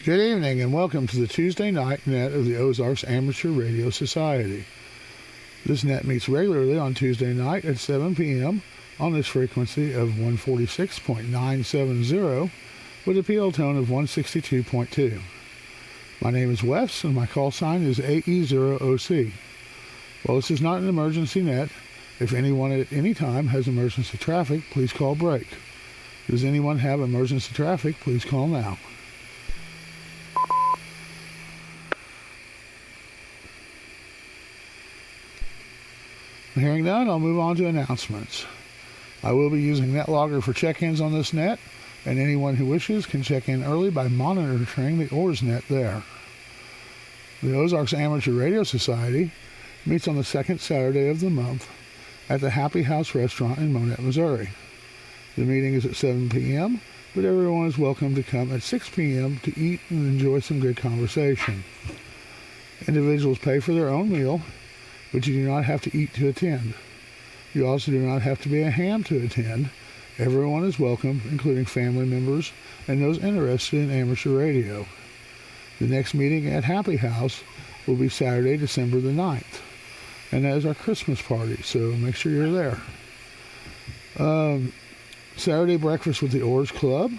Good evening and welcome to the Tuesday night net of the OARS Amateur Radio Society. This net meets regularly on Tuesday night at 7 p.m. on this frequency of 146.970 with a PL tone of 162.2. My name is Wes and my call sign is AE0OC. While this is not an emergency net, if anyone at any time has emergency traffic, please call break. Does anyone have emergency traffic? Please call now. Hearing none, I'll move on to announcements. I will be using NetLogger for check-ins on this net, and anyone who wishes can check in early by monitoring the OARS net there. The Ozarks Amateur Radio Society meets on the second Saturday of the month at the Happy House Restaurant in Monette, Missouri. The meeting is at 7 p.m., but everyone is welcome to come at 6 p.m. to eat and enjoy some good conversation. Individuals pay for their own meal, but you do not have to eat to attend. You also do not have to be a ham to attend. Everyone is welcome, including family members and those interested in amateur radio. The next meeting at Happy House will be Saturday, December the 9th, and that is our Christmas party, so make sure you're there. Saturday breakfast with the OARS Club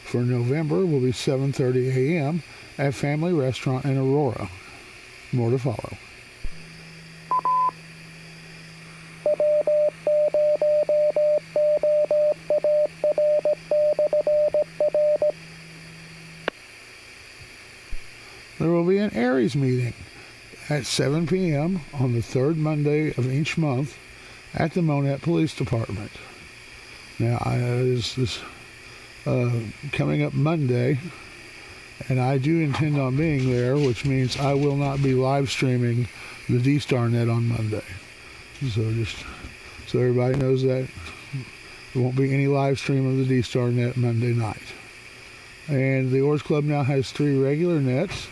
for November will be 7:30 a.m. at Family Restaurant in Aurora. More to follow. There will be an Aries meeting at 7 p.m. on the third Monday of each month at the Monette Police Department. Now, this is coming up Monday, and I do intend on being there, which means I will not be live streaming the D-Star net on Monday. So just so everybody knows that there won't be any live stream of the D-Star net Monday night. And the OARS Club now has 3 regular nets.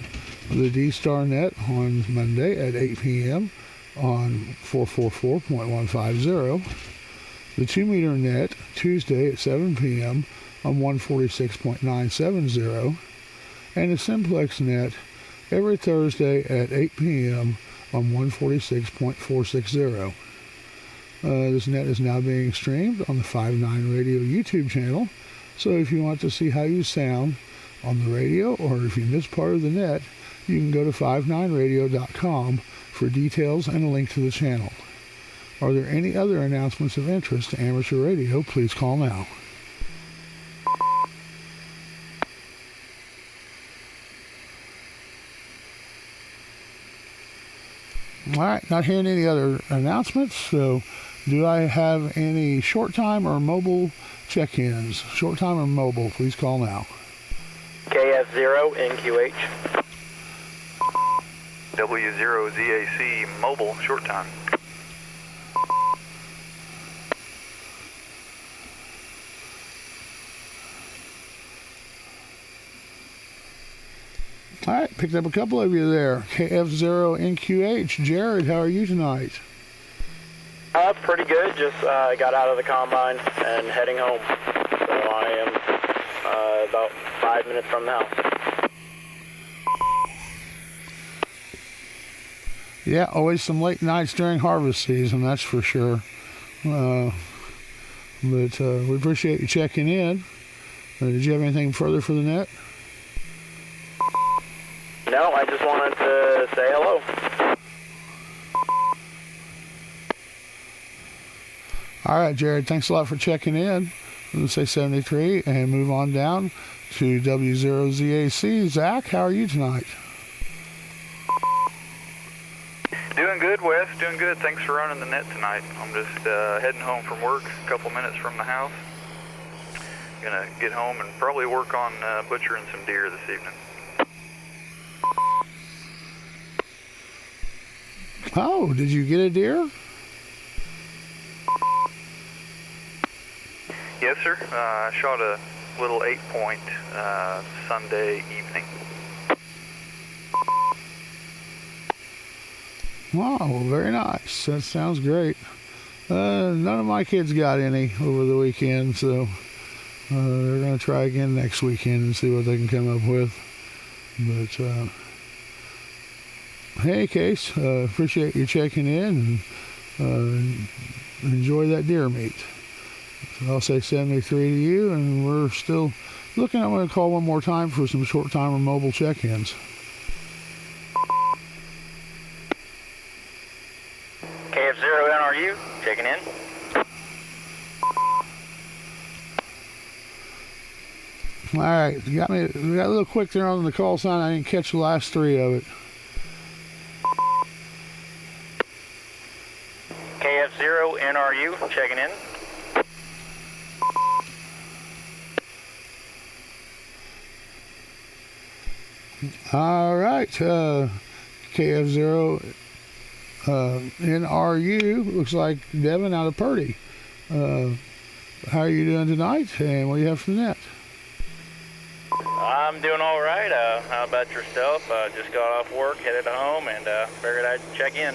The D-Star net on Monday at 8 p.m. on 444.150. The 2-meter net Tuesday at 7 p.m. on 146.970. And the Simplex net every Thursday at 8 p.m. on 146.460. This net is now being streamed on the 5-9 Radio YouTube channel. So if you want to see how you sound on the radio, or if you miss part of the net, you can go to 59radio.com for details and a link to the channel. Are there any other announcements of interest to amateur radio? Please call now. All right, not hearing any other announcements, so do I have any short time or mobile check-ins? Short time or mobile, please call now. KF0NQH. W0ZAC mobile, short time. All right, picked up a couple of you there. KF0NQH. Jared, how are you tonight? Pretty good. Just got out of the combine and heading home. So I am about 5 minutes from the house. Yeah, always some late nights during harvest season, that's for sure. But we appreciate you checking in. Did you have anything further for the net? No, I just wanted to say hello. All right, Jared, thanks a lot for checking in. Let's say 73 and move on down to W0ZAC. Zach, how are you tonight? Doing good, Wes. Doing good. Thanks for running the net tonight. I'm just heading home from work, a couple minutes from the house. Gonna get home and probably work on butchering some deer this evening. Oh, did you get a deer? Yes, sir. I shot a little 8-point Sunday evening. Wow, very nice. That sounds great. None of my kids got any over the weekend, so they're going to try again next weekend and see what they can come up with. But hey, Case, appreciate you checking in and enjoy that deer meat. So I'll say 73 to you, and we're still looking. I'm going to call one more time for some short timer mobile check-ins. KF0NRU, checking in. All right, we got a little quick there on the call sign. I didn't catch the last three of it. KF0NRU, checking in. All right, KF0 NRU, looks like Devin out of Purdy. How are you doing tonight, and what do you have for the net? I'm doing all right. How about yourself? Just got off work, headed home, and figured I'd check in.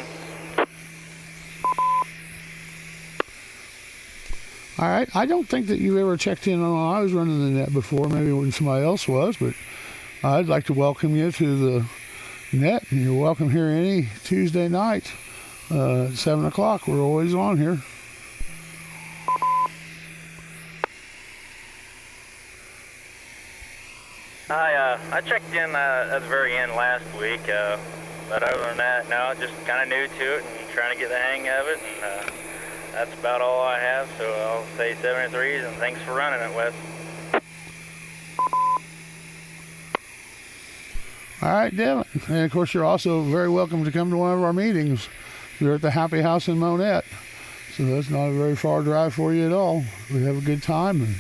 All right, I don't think that you ever checked in on when I was running the net before, maybe when somebody else was, but I'd like to welcome you to the net, and you're welcome here any Tuesday night at 7 o'clock. We're always on here. I checked in at the very end last week, but other than that, no, just kind of new to it and trying to get the hang of it, and that's about all I have, so I'll say 73s, and thanks for running it, Wes. All right, Devin. And of course, you're also very welcome to come to one of our meetings. We're at the Happy House in Monette, so that's not a very far drive for you at all. We have a good time, and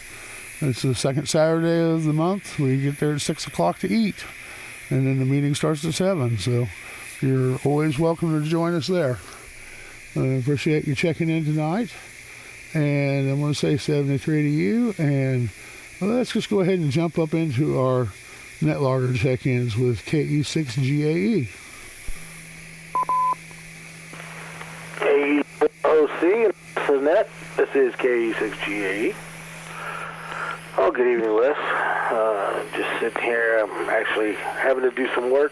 it's the second Saturday of the month. We get there at 6 o'clock to eat, and then the meeting starts at 7. So you're always welcome to join us there. I appreciate you checking in tonight, and I'm going to say 73 to you. And let's just go ahead and jump up into our net logger check-ins with KE6GAE. AE0OC, for net. This is KE6GAE. Oh, good evening, Wes. Just sitting here. I'm actually having to do some work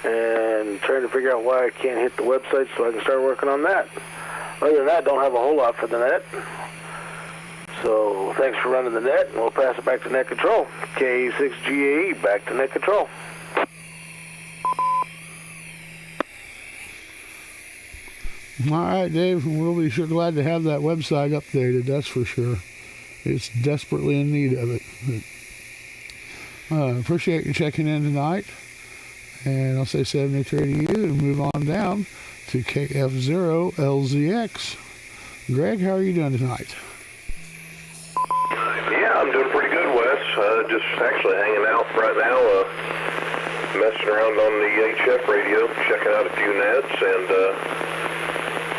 and trying to figure out why I can't hit the website so I can start working on that. Other than that, don't have a whole lot for the net. So thanks for running the net, and we'll pass it back to net control. KE6GAE, back to net control. All right, Dave, we'll be sure glad to have that website updated, that's for sure. It's desperately in need of it. Appreciate you checking in tonight. And I'll say 73 to you and move on down to KF0LZX. Greg, how are you doing tonight? Yeah, I'm doing pretty good, Wes. Just actually hanging out right now, messing around on the HF radio, checking out a few nets, and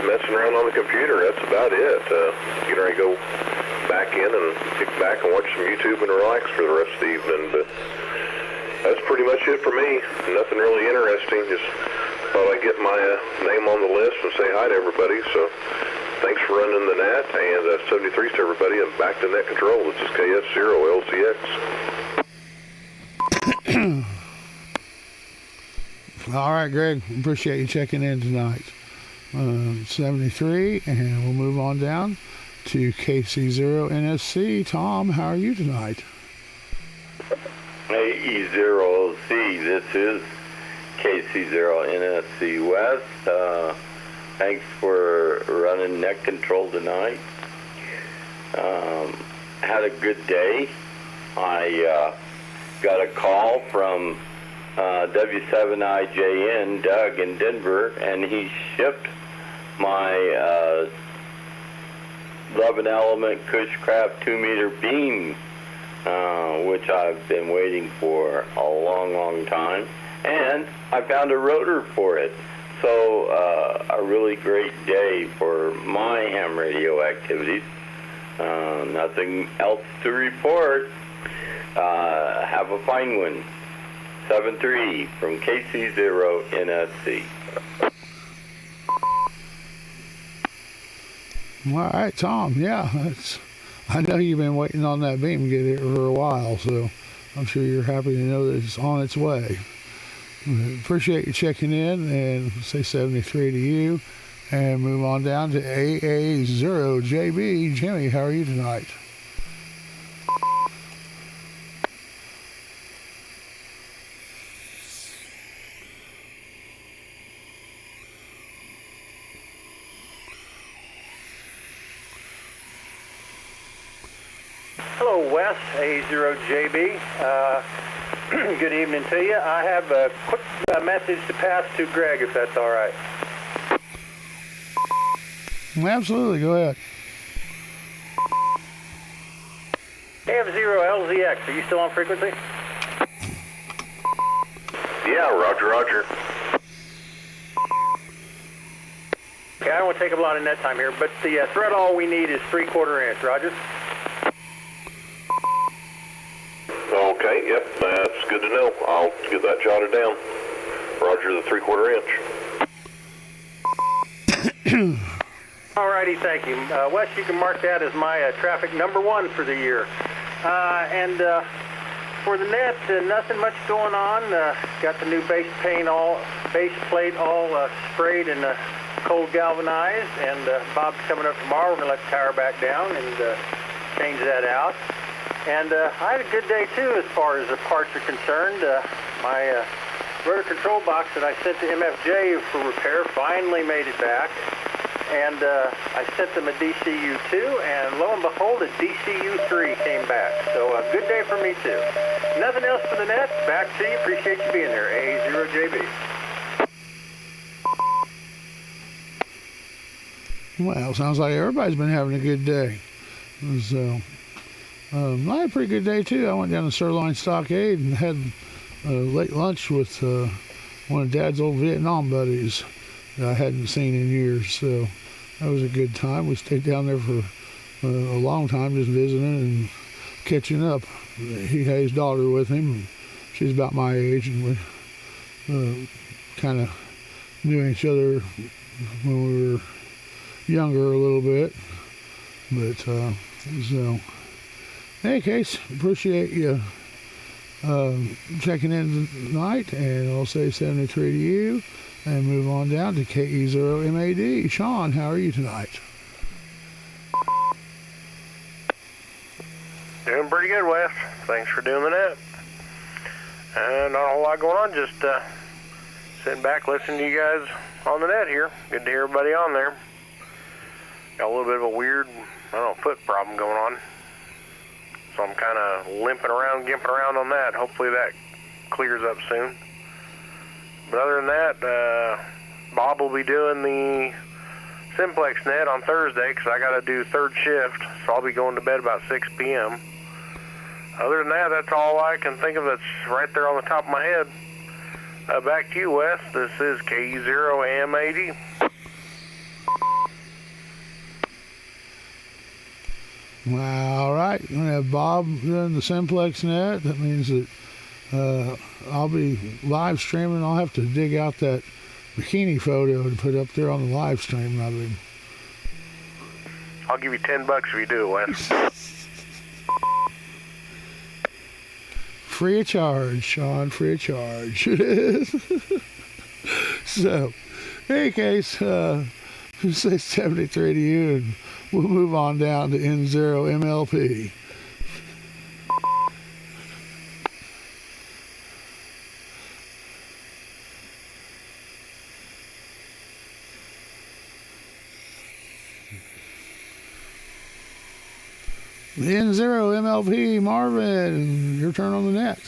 messing around on the computer. That's about it. Getting ready to go back in and kick back and watch some YouTube and relax for the rest of the evening. But that's pretty much it for me. Nothing really interesting. Just thought I'd get my name on the list and say hi to everybody. So thanks for running the net, and 73 to everybody, and back to net control. This is KF0LCX. All right, Greg, appreciate you checking in tonight. 73, and we'll move on down to KC0NSC. Tom, how are you tonight? AE0OC, this is KC0NSC West. Thanks for running net control tonight. Had a good day. I got a call from W7IJN, Doug in Denver, and he shipped my 11 element Cushcraft 2-meter beam, which I've been waiting for a long time, and I found a rotor for it. So a really great day for my ham radio activities. Nothing else to report. Have a fine one. 7-3 from KC0NSC. All right, Tom. Yeah, I know you've been waiting on that beam to get here for a while, so I'm sure you're happy to know that it's on its way. Appreciate you checking in, and say 73 to you, and move on down to AA0JB. Jimmy, how are you tonight? Hello, Wes AE0OC. Good evening to you. I have a quick message to pass to Greg, if that's all right. Absolutely, go ahead. AF0LZX, are you still on frequency? Yeah, roger. Okay, I don't want to take up a lot of net time here, but the thread all we need is 3/4 inch. Roger? Okay, yep, that's good to know. I'll get that jotted down. Roger, the 3/4 inch. Alrighty, thank you. Wes, you can mark that as my traffic #1 for the year. And for the net, nothing much going on. Got the new base plate all sprayed and cold galvanized, and Bob's coming up tomorrow. We're going to let the tower back down and change that out. And I had a good day too as far as the parts are concerned. My rotor control box that I sent to MFJ for repair finally made it back. And I sent them a DCU2, and lo and behold, a DCU3 came back. So a good day for me too. Nothing else for the net. Back to you. Appreciate you being there. AE0JB. Well, sounds like everybody's been having a good day. So, I had a pretty good day too. I went down to Sirloin Stockade and had late lunch with one of Dad's old Vietnam buddies that I hadn't seen in years. So that was a good time. We stayed down there for a long time, just visiting and catching up. He had his daughter with him. She's about my age, and we kind of knew each other when we were younger a little bit. But so, in any case, appreciate you checking in tonight, and I'll say 73 to you, and move on down to KE0MAD. Sean, how are you tonight? Doing pretty good, Wes. Thanks for doing the net. Not a whole lot going on, just sitting back listening to you guys on the net here. Good to hear everybody on there. Got a little bit of a weird, foot problem going on. So I'm kind of gimping around on that. Hopefully that clears up soon. But other than that, Bob will be doing the Simplex net on Thursday because I got to do third shift, so I'll be going to bed about 6 p.m. Other than that, that's all I can think of that's right there on the top of my head. Back to you, Wes. This is KE0MAD. All right, we're going to have Bob doing the Simplex net. That means that I'll be live streaming. I'll have to dig out that bikini photo to put up there on the live stream. I'll give you $10 if you do it, Wes. Free of charge, Sean, free of charge. So, in any case, say 73 to you, and we'll move on down to N0MLP. N0MLP, Marvin, your turn on the net.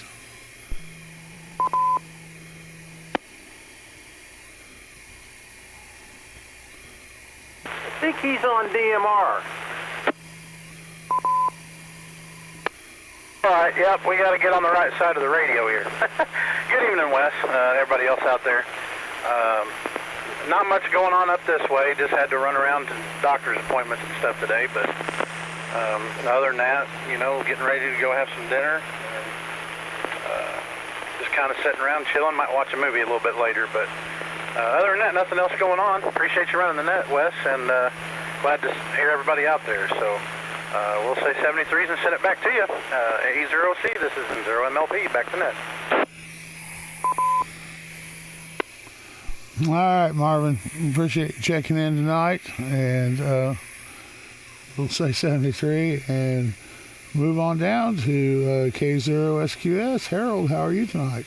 I think he's on DMR. All right, yep, we got to get on the right side of the radio here. Good evening, Wes, everybody else out there. Not much going on up this way, just had to run around to doctor's appointments and stuff today, but other than that, getting ready to go have some dinner. Just kind of sitting around chilling, might watch a movie a little bit later, but other than that, nothing else going on. Appreciate you running the net, Wes, and glad to hear everybody out there. So We'll say 73s and send it back to you. AE0OC, this is 0MLP, back to net. All right, Marvin. Appreciate you checking in tonight. And we'll say 73 and move on down to K0SQS. Harold, how are you tonight?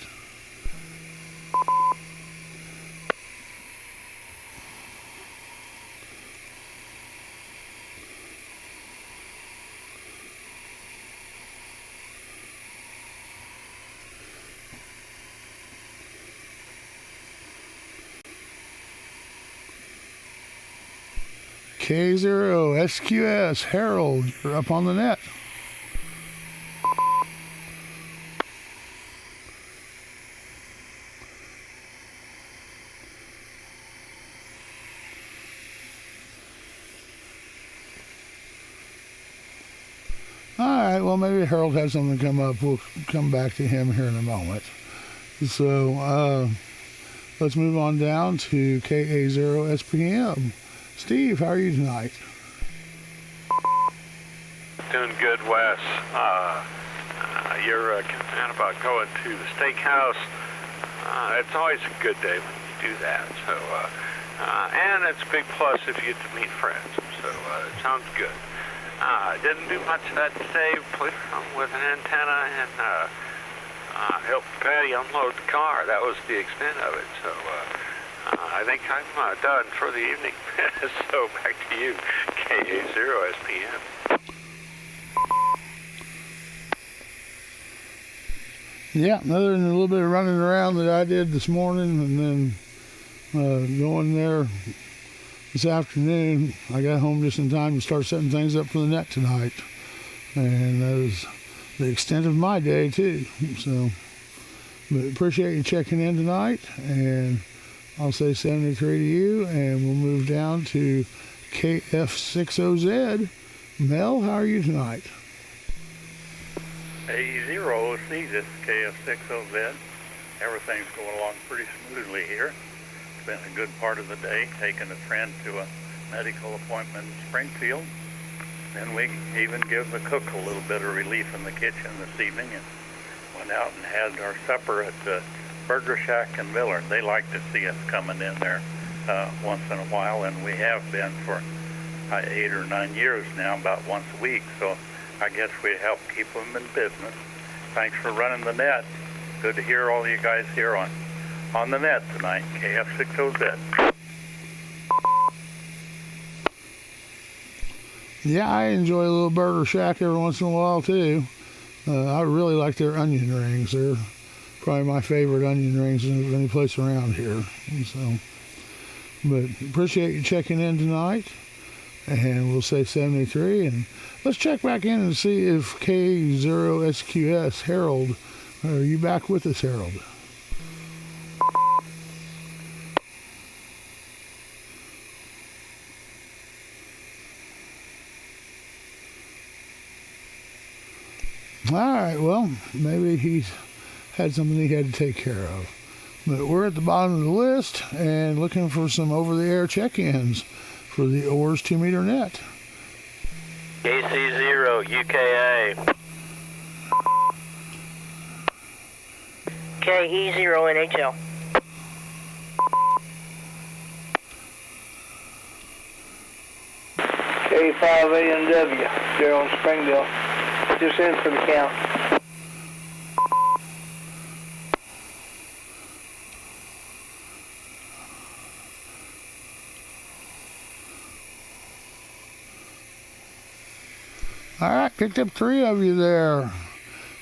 K0SQS, Harold, you're up on the net. All right, well, maybe Harold has something come up. We'll come back to him here in a moment. So let's move on down to KA0SPM. Steve, how are you tonight? Doing good, Wes. You're concerned about going to the steakhouse. It's always a good day when you do that. So, and it's a big plus if you get to meet friends. So it sounds good. Didn't do much of that today. Played around with an antenna and helped Patty unload the car. That was the extent of it. So I think I'm done for the evening. So back to you, KA0SPM. Yeah, other than a little bit of running around that I did this morning and then going there this afternoon, I got home just in time to start setting things up for the net tonight. And that was the extent of my day, too. So, but appreciate you checking in tonight. And I'll say 73 to you, and we'll move down to KF60Z. Mel, how are you tonight? AE0OC, this is KF60Z. Everything's going along pretty smoothly here. It's been a good part of the day, taking a friend to a medical appointment in Springfield. Then we even give the cook a little bit of relief in the kitchen this evening and went out and had our supper at the Burger Shack and Miller. They like to see us coming in there once in a while, and we have been for 8 or 9 years now, about once a week. So I guess we help keep them in business. Thanks for running the net. Good to hear all you guys here on the net tonight. KF60Z. Yeah, I enjoy a little Burger Shack every once in a while, too. I really like their onion rings. They're probably my favorite onion rings in any place around here. So, but appreciate you checking in tonight. And we'll say 73. And let's check back in and see if K0SQS, Harold, are you back with us, Harold? All right, well, maybe he's had something he had to take care of. But we're at the bottom of the list and looking for some over-the-air check-ins for the OARS 2-meter net. KC0, UKA. KE0NHL. K5ANW, Daryl in Springdale. Just in for the count. All right, picked up 3 of you there.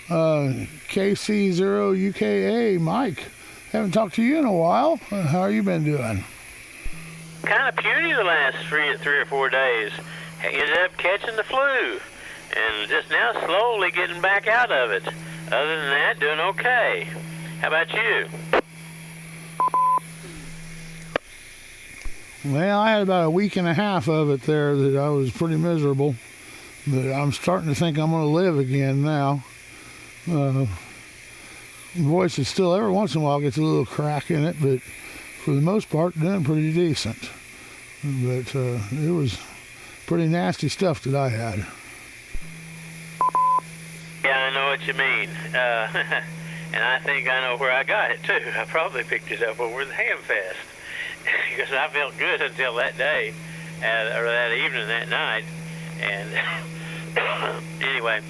KC0UKA, Mike. Haven't talked to you in a while. How you been doing? Kind of puny the last three or 4 days. Ended up catching the flu, and just now slowly getting back out of it. Other than that, doing okay. How about you? Well, I had about a week and a half of it there that I was pretty miserable. But I'm starting to think I'm going to live again now. Voice is still, every once in a while, gets a little crack in it, but for the most part, doing pretty decent. But it was pretty nasty stuff that I had. Yeah, I know what you mean. And I think I know where I got it, too. I probably picked it up over the Ham Fest. Because I felt good until that day, or that evening, that night. And anyway,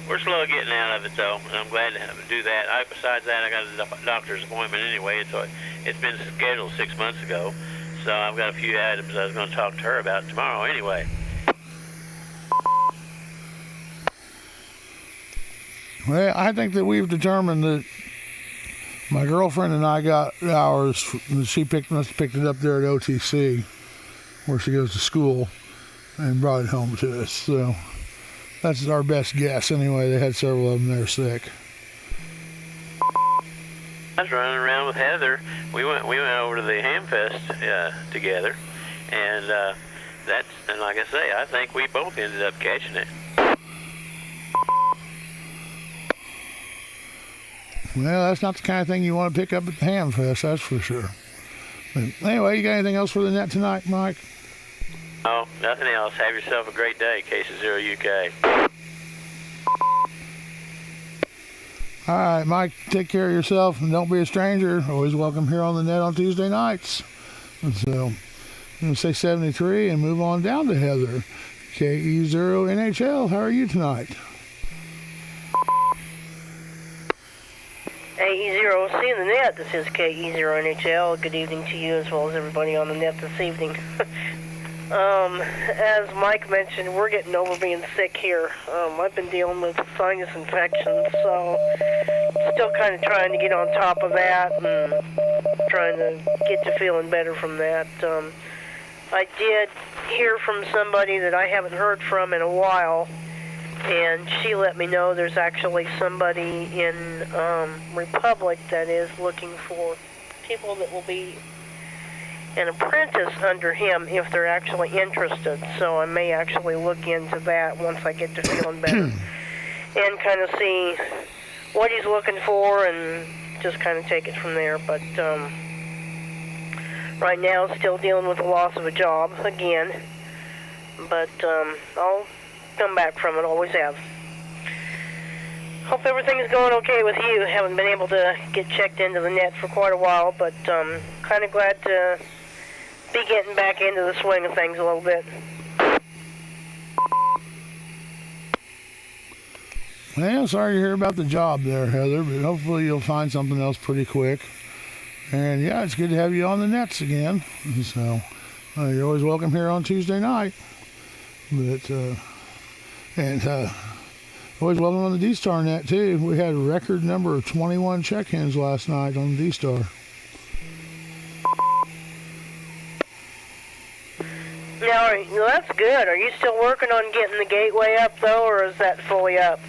we're slow getting out of it, though. And I'm glad to do that. Besides that, I got a doctor's appointment anyway, so it's been scheduled 6 months ago. So I've got a few items I was going to talk to her about tomorrow anyway. Well, I think that we've determined that my girlfriend and I got ours. She must have picked it up there at OTC, where she goes to school, and brought it home to us. So that's our best guess. Anyway, they had several of them there sick. I was running around with Heather. We went over to the Ham Fest together, and and like I say, I think we both ended up catching it. Well, that's not the kind of thing you want to pick up at the Ham Fest, that's for sure. But anyway, you got anything else for the net tonight, Mike? Oh, nothing else. Have yourself a great day, KC0UK. All right, Mike, take care of yourself and don't be a stranger. Always welcome here on the net on Tuesday nights. And so I'm going to say 73 and move on down to Heather. KE0NHL, how are you tonight? AE0OC in the net. This is KE0NHL. Good evening to you as well as everybody on the net this evening. As Mike mentioned, we're getting over being sick here. I've been dealing with sinus infections, so still kind of trying to get on top of that and trying to get to feeling better from that. I did hear from somebody that I haven't heard from in a while, and she let me know there's actually somebody in Republic that is looking for people that will be an apprentice under him if they're actually interested. So I may actually look into that once I get to feeling better and kind of see what he's looking for and just kind of take it from there. But right now still dealing with the loss of a job again, but I'll come back from it, always have. Hope everything's going okay with you. Haven't been able to get checked into the net for quite a while, but kind of glad to be getting back into the swing of things a little bit. Well, sorry to hear about the job there, Heather, but hopefully you'll find something else pretty quick. And yeah, it's good to have you on the nets again. So you're always welcome here on Tuesday night. But always welcome on the D-Star net too. We had a record number of 21 check-ins last night on the D-Star. Now, that's good. Are you still working on getting the gateway up, though, or is that fully up?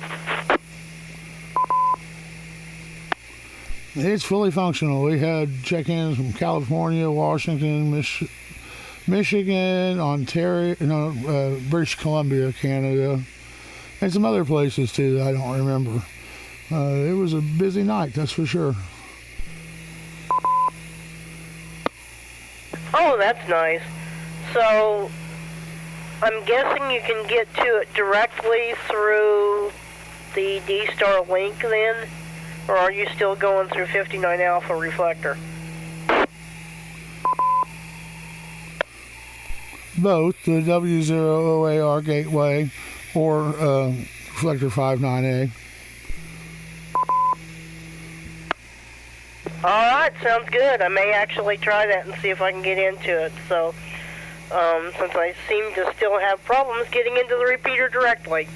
It's fully functional. We had check-ins from California, Washington, Michigan, Ontario, British Columbia, Canada, and some other places, too, that I don't remember. It was a busy night, that's for sure. Oh, that's nice. So, I'm guessing you can get to it directly through the D-Star link then? Or are you still going through 59 Alpha Reflector? Both the W0OAR gateway or Reflector 59A. Alright, sounds good. I may actually try that and see if I can get into it. So, since I seem to still have problems getting into the repeater directly.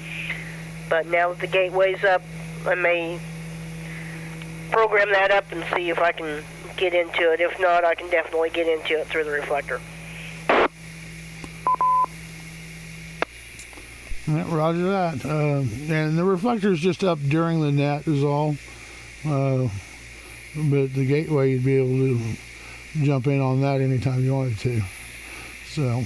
But now that the gateway's up, I may program that up and see if I can get into it. If not, I can definitely get into it through the reflector. Yeah, roger that. And the reflector's just up during the net is all. But the gateway, you'd be able to jump in on that anytime you wanted to. So,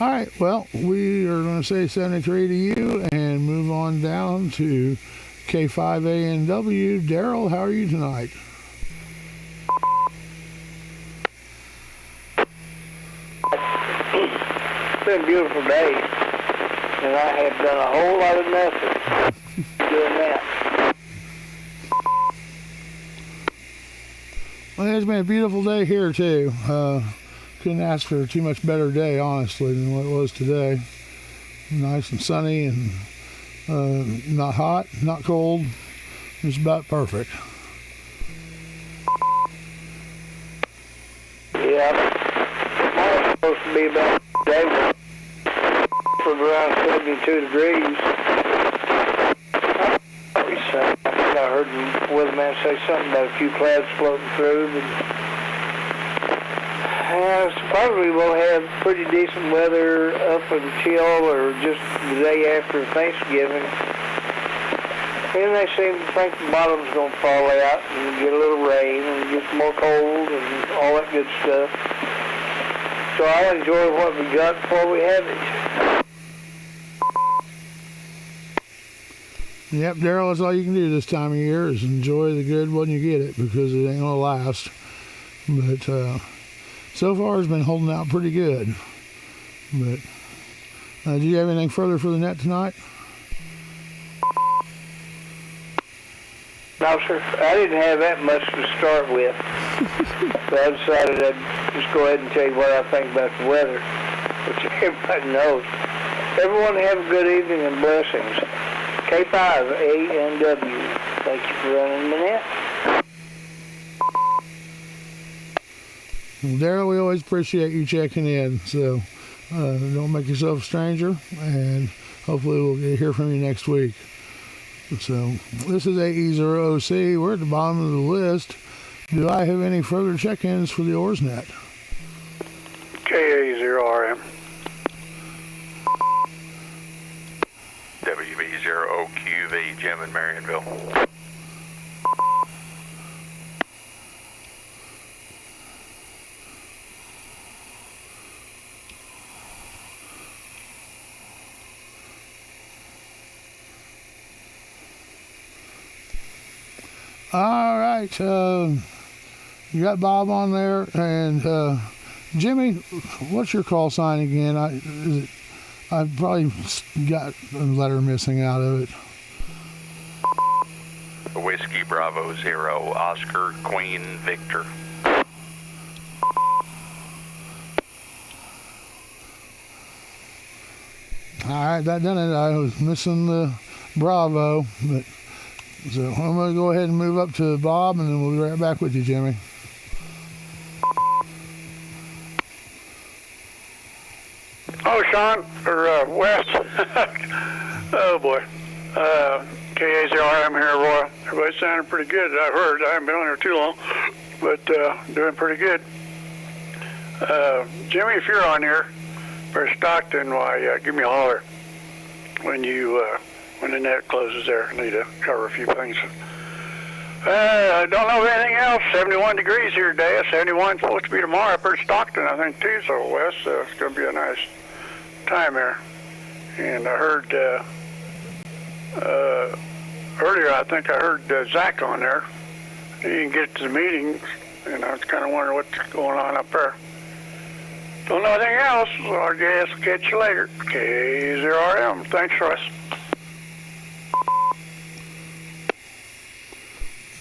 all right, well, we are going to say 73 to you and move on down to K5ANW. Daryl, how are you tonight? It's been a beautiful day, and I have done a whole lot of nothing. doing that. Well, it's been a beautiful day here too. Couldn't ask for a too much better day, honestly, than what it was today. Nice and sunny and not hot, not cold. It's about perfect. Yeah, tomorrow's supposed to be about day for around 72 degrees. I heard the weatherman say something about a few clouds floating through, but probably we'll have pretty decent weather up until or just the day after Thanksgiving. And they seem to think the bottom's going to fall out and get a little rain and get more cold and all that good stuff. So I'll enjoy what we got before we have it. Yep, Daryl, that's all you can do this time of year is enjoy the good when you get it, because it ain't going to last. But so far it's been holding out pretty good. But do you have anything further for the net tonight? No, sir. I didn't have that much to start with. So I decided I'd just go ahead and tell you what I think about the weather, which everybody knows. Everyone have a good evening and blessings. K5ANW. Thank you for running the net. Well, Daryl, we always appreciate you checking in. So don't make yourself a stranger, and hopefully we'll hear from you next week. So this is AE0OC. We're at the bottom of the list. Do I have any further check-ins for the OARS net? KA0RM. WB0OQV, Jim in Marionville. All right, you got Bob on there, and Jimmy, what's your call sign again? I probably got a letter missing out of it. Whiskey Bravo 0, Oscar Queen Victor. All right, that done it. I was missing the Bravo, but so I'm going to go ahead and move up to Bob, and then we'll be right back with you, Jimmy. Oh, Sean, or Wes. Oh, boy. KA0RM here, Roy. Everybody sounded pretty good, I've heard. I haven't been on here too long, but doing pretty good. Jimmy, if you're on here for Stockton, why, give me a holler when the net closes there. I need to cover a few things. I don't know of anything else. 71 degrees here today. 71 supposed to be tomorrow up at Stockton, I think, too. So, Wes, it's going to be a nice time here. And I heard earlier, I think I heard Zach on there. He didn't get to the meeting, and I was kind of wondering what's going on up there. Don't know anything else, so I guess I'll catch you later. K0RM. Thanks, Russ.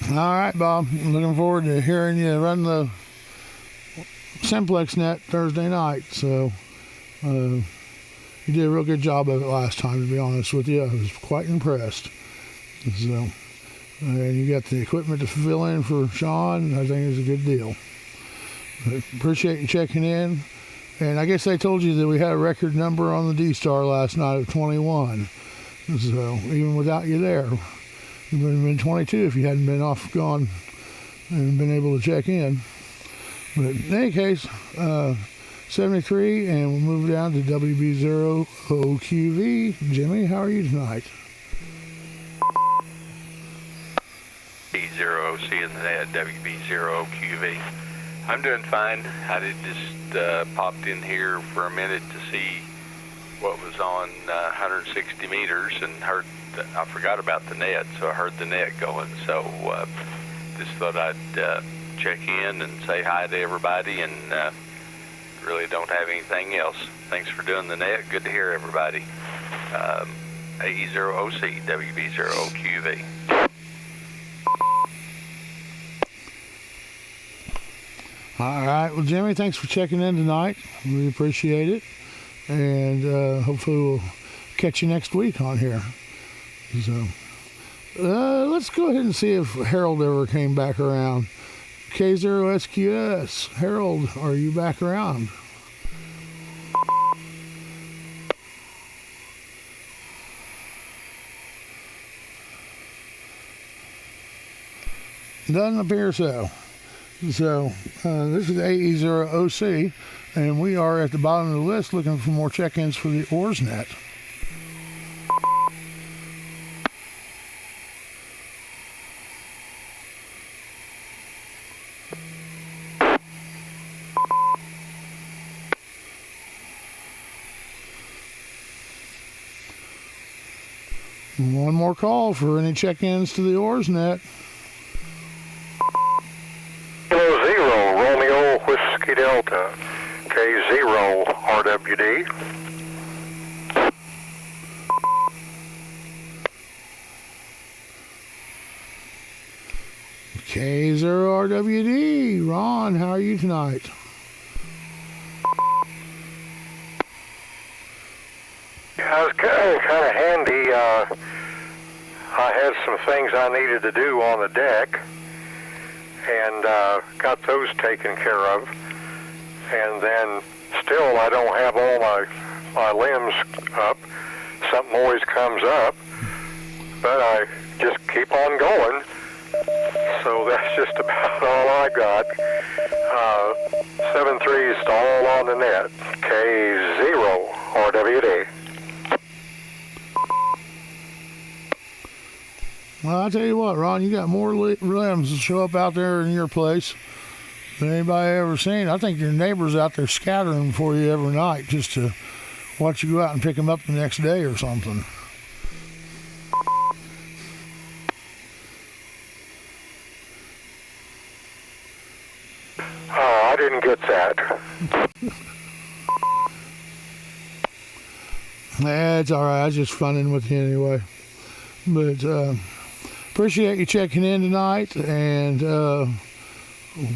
All right, Bob. I'm looking forward to hearing you run the Simplex net Thursday night. So you did a real good job of it last time, to be honest with you. I was quite impressed. So, and you got the equipment to fill in for Sean. I think it's a good deal. I appreciate you checking in. And I guess they told you that we had a record number on the D-Star last night of 21. So even without you there, it would have been 22 if you hadn't been gone and been able to check in. But in any case, 73, and we'll move down to WB0OQV. Jimmy, how are you tonight? E0OC in the net, WB0OQV. I'm doing fine. I just popped in here for a minute to see what was on 160 meters and heard. I forgot about the net, so I heard the net going. So just thought I'd check in and say hi to everybody, and really don't have anything else. Thanks for doing the net. Good to hear everybody. AE0OC, WB0QV. All right. Well, Jimmy, thanks for checking in tonight. We appreciate it. And hopefully we'll catch you next week on here. So let's go ahead and see if Harold ever came back around. K0SQS. Harold, are you back around? Doesn't appear so. So this is AE0OC, and we are at the bottom of the list looking for more check-ins for the OARS net. One more call for any check-ins to the OARS net. Kilo 0, Romeo Whiskey Delta, K0 RWD. K0RWD. Ron, how are you tonight? Yeah, it was kind of handy. I had some things I needed to do on the deck, and got those taken care of. And then still I don't have all my limbs up. Something always comes up, but I just keep on going. So that's just about all I got. 7-3's all on the net. K0 RWD. Well, I'll tell you what, Ron, you got more limbs to show up out there in your place than anybody ever seen. I think your neighbors out there scattering for you every night just to watch you go out and pick them up the next day or something. I didn't get that. That's all right. I was just funning with you anyway. But appreciate you checking in tonight, and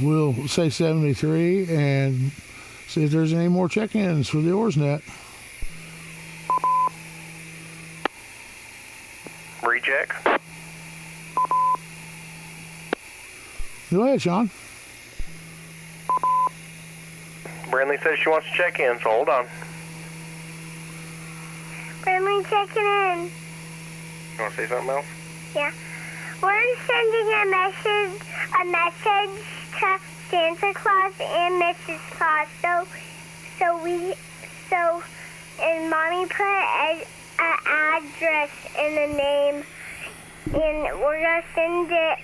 we'll say 73 and see if there's any more check-ins for the OARS net. Recheck. Go ahead, Sean. Brindley says she wants to check in, so hold on. Brindley checking in. You want to say something else? Yeah. We're sending a message to Santa Claus and Mrs. Claus. And Mommy put an address in the name, and we're gonna send it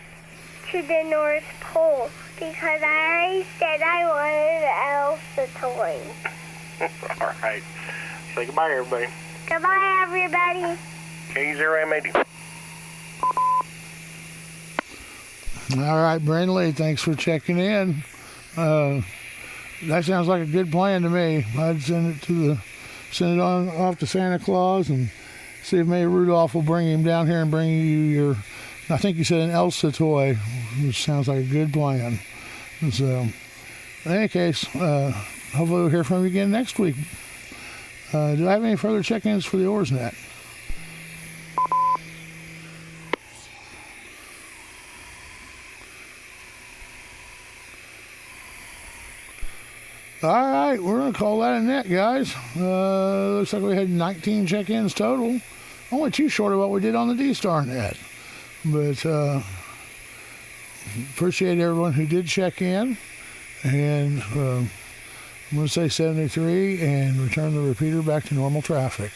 to the North Pole because I already said I wanted Elsa toy. All right. Say goodbye, everybody. Goodbye, everybody. K0M80. All right, Brindley, thanks for checking in. That sounds like a good plan to me. I'd send it on off to Santa Claus and see if maybe Rudolph will bring him down here and bring you your, I think you said an Elsa toy, which sounds like a good plan. And so, in any case, hopefully we'll hear from you again next week. Do I have any further check-ins for the OARS net? All right, we're going to call that a net, guys. Looks like we had 19 check-ins total. Only 2 short of what we did on the D-Star net. But appreciate everyone who did check in. And I'm going to say 73 and return the repeater back to normal traffic.